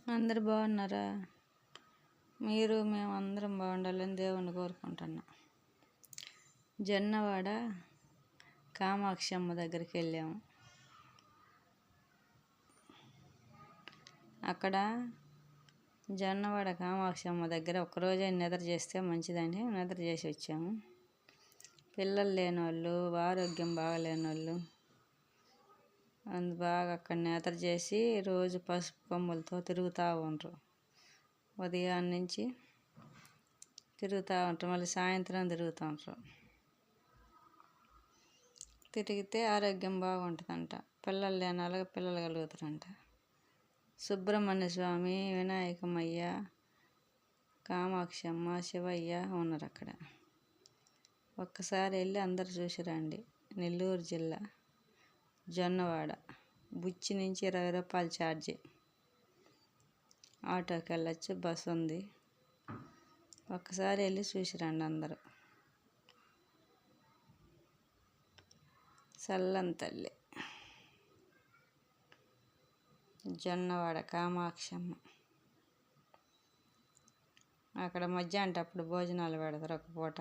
అందరు బాగున్నారా? మేము అందరం బాగుండాలని దేవుణ్ణి కోరుకుంటున్నా. జొన్నవాడ కామాక్షి అమ్మ దగ్గరికి వెళ్ళాము. అక్కడ జొన్నవాడ కామాక్షి అమ్మ దగ్గర ఒక్కరోజే నిద్ర చేస్తే మంచిదని నిద్ర చేసి వచ్చాము. పిల్లలు లేని వాళ్ళు, ఆరోగ్యం బాగలేని వాళ్ళు బాగా అక్కడ నిద్ర చేసి రోజు పసుపు కొమ్ములతో తిరుగుతూ ఉంటారు. ఉదయాన్నే నుంచి తిరుగుతూ ఉంటారు, మళ్ళీ సాయంత్రం తిరుగుతూ ఉంటారు. తిరిగితే ఆరోగ్యం బాగుంటుందంట. పిల్లలు లేని వాళ్ళకి పిల్లలు కలుగుతారంట. సుబ్రహ్మణ్య స్వామి, వినాయకమయ్య, కామాక్షి అమ్మ, శివయ్య ఉన్నారు అక్కడ. ఒక్కసారి వెళ్ళి అందరు చూసి రండి. నెల్లూరు జిల్లా జొన్నవాడ. బుచ్చి నుంచి 20 రూపాయలు ఛార్జీ. ఆటోకి వెళ్ళొచ్చు, బస్సు ఉంది. ఒక్కసారి వెళ్ళి చూసి రండి అందరూ. చల్లని తల్లి జొన్నవాడ కామాక్షమ్మ. అక్కడ మధ్యాహ్నం అప్పుడు భోజనాలు పెడతారు ఒక పూట.